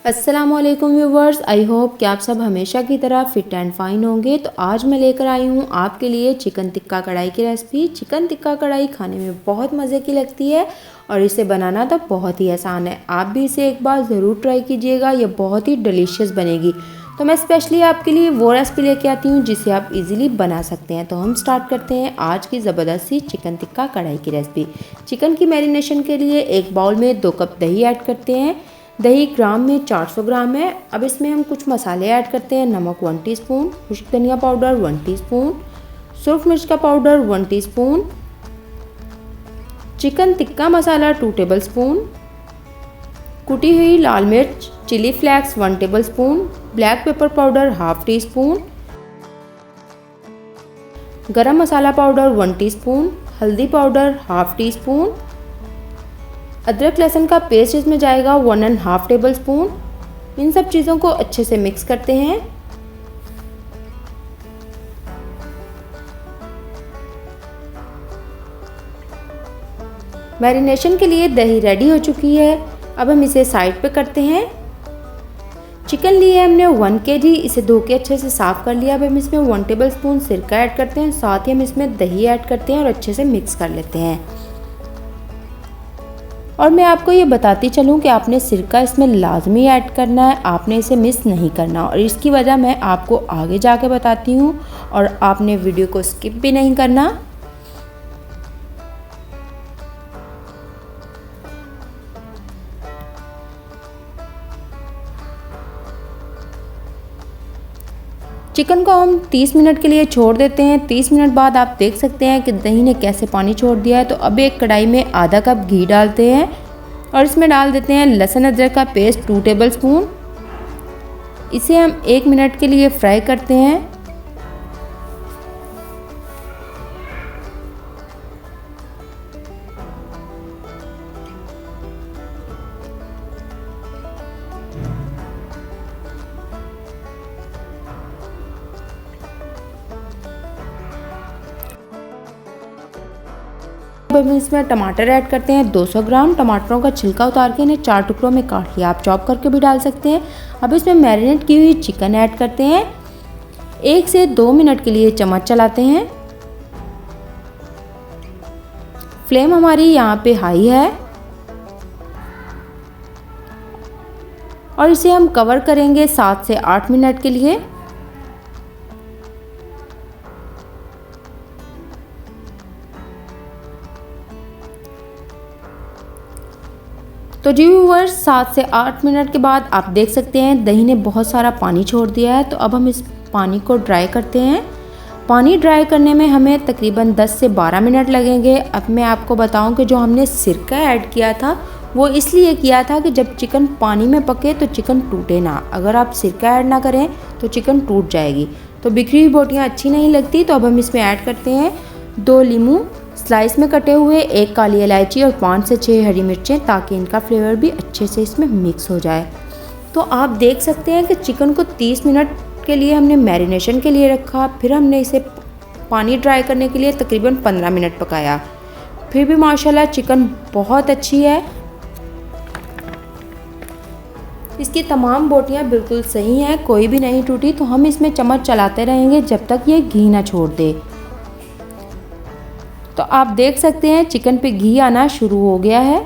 अस्सलामुअलैकुम viewers, I hope कि आप सब हमेशा की तरह फ़िट एंड फाइन होंगे। तो आज मैं लेकर आई हूँ आपके लिए चिकन टिक्का कढ़ाई की रेसिपी। चिकन टिक्का कढ़ाई खाने में बहुत मज़े की लगती है और इसे बनाना तो बहुत ही आसान है। आप भी इसे एक बार ज़रूर ट्राई कीजिएगा, यह बहुत ही डिलीशियस बनेगी। तो मैं स्पेशली आपके लिए वो रेसिपी लेके आती हूँ जिसे आप इजीली बना सकते हैं। तो हम स्टार्ट करते हैं आज की ज़बरदस्त सी चिकन टिक्का कढ़ाई की रेसिपी। चिकन की मैरिनेशन के लिए एक बाउल में 2 कप दही ऐड करते हैं। दही ग्राम में 400 ग्राम है। अब इसमें हम कुछ मसाले ऐड करते हैं। नमक 1 टीस्पून, खुश्क धनिया पाउडर 1 टीस्पून, सुरख मिर्च का powder 1 teaspoon, chicken tikka masala 2 tablespoon, कुटी हुई लाल मिर्च chilli flakes 1 tablespoon, black pepper powder 1/2 teaspoon, garam masala powder 1 teaspoon, हल्दी पाउडर 1/2 टीस्पून, अदरक लहसुन का पेस्ट इसमें जाएगा 1½ टेबलस्पून। इन सब चीज़ों को अच्छे से मिक्स करते हैं। मैरिनेशन के लिए दही रेडी हो चुकी है। अब हम इसे साइड पे करते हैं। चिकन लिए हमने 1 kg, इसे धो के अच्छे से साफ़ कर लिया। अब हम इसमें 1 टेबलस्पून सिरका ऐड करते हैं, साथ ही हम इसमें दही ऐड करते हैं और अच्छे से मिक्स कर लेते हैं। और मैं आपको ये बताती चलूँ कि आपने सिरका इसमें लाजमी ऐड करना है, आपने इसे मिस नहीं करना। और इसकी वजह मैं आपको आगे जाके बताती हूँ और आपने वीडियो को स्किप भी नहीं करना। चिकन को हम 30 मिनट के लिए छोड़ देते हैं। 30 मिनट बाद आप देख सकते हैं कि दही ने कैसे पानी छोड़ दिया है। तो अब एक कढ़ाई में आधा कप घी डालते हैं और इसमें डाल देते हैं लहसुन अदरक का पेस्ट 2 टेबलस्पून। इसे हम 1 मिनट के लिए फ्राई करते हैं। अब हम इसमें टमाटर ऐड करते हैं 200 ग्राम। टमाटरों का छिलका उतार के इन्हें 4 टुकड़ों में काट लिया, आप चॉप करके भी डाल सकते हैं। अब इसमें मैरिनेट की हुई चिकन ऐड करते हैं। 1 से 2 मिनट के लिए चम्मच चलाते हैं। फ्लेम हमारी यहाँ पे हाई है और इसे हम कवर करेंगे 7 से 8 मिनट के लिए। तो जी व्यूअर्स, 7 से 8 मिनट के बाद आप देख सकते हैं दही ने बहुत सारा पानी छोड़ दिया है। तो अब हम इस पानी को ड्राई करते हैं। पानी ड्राई करने में हमें तकरीबन 10 से 12 मिनट लगेंगे। अब मैं आपको बताऊं कि जो हमने सिरका ऐड किया था वो इसलिए किया था कि जब चिकन पानी में पके तो चिकन टूटे ना। अगर आप सिरका ऐड ना करें तो चिकन टूट जाएगी, तो बिखरी हुई बोटियाँ अच्छी नहीं लगती। तो अब हम इसमें ऐड करते हैं 2 नींबू स्लाइस में कटे हुए, 1 काली इलायची और 5 से 6 हरी मिर्चें, ताकि इनका फ्लेवर भी अच्छे से इसमें मिक्स हो जाए। तो आप देख सकते हैं कि चिकन को 30 मिनट के लिए हमने मैरिनेशन के लिए रखा। फिर हमने इसे पानी ड्राई करने के लिए तकरीबन 15 मिनट पकाया। फिर भी माशाल्लाह चिकन बहुत अच्छी है। इसकी तमाम बोटियां बिल्कुल सही हैं, कोई भी नहीं टूटी। तो हम इसमें चम्मच चलाते रहेंगे जब तक ये घी ना छोड़ दे। तो आप देख सकते हैं चिकन पे घी आना शुरू हो गया है।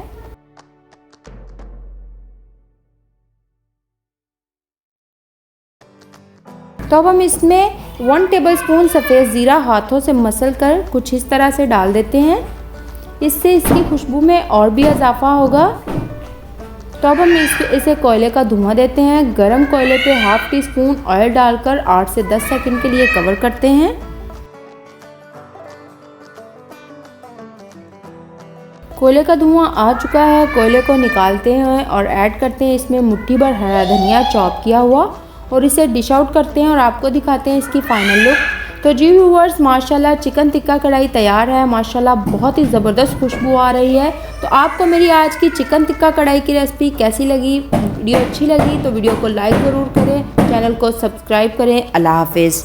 तो अब हम इसमें 1 टेबलस्पून सफ़ेद ज़ीरा हाथों से मसल कर कुछ इस तरह से डाल देते हैं। इससे इसकी खुशबू में और भी इजाफा होगा। तो अब हम इसे कोयले का धुआं देते हैं। गरम कोयले पे 1/2 टीस्पून ऑयल डालकर 8 से 10 सेकंड के लिए कवर करते हैं। कोयले का धुआं आ चुका है। कोयले को निकालते हैं और ऐड करते हैं इसमें मुट्ठी भर हरा धनिया चॉप किया हुआ और इसे डिश आउट करते हैं और आपको दिखाते हैं इसकी फाइनल लुक। तो जी व्यूअर्स, माशाल्लाह चिकन टिक्का कढ़ाई तैयार है। माशाल्लाह बहुत ही ज़बरदस्त खुशबू आ रही है। तो आपको मेरी आज की चिकन टिक्का कढ़ाई की रेसिपी कैसी लगी? वीडियो अच्छी लगी तो वीडियो को लाइक ज़रूर करें, चैनल को सब्सक्राइब करें। अल्लाह हाफिज़।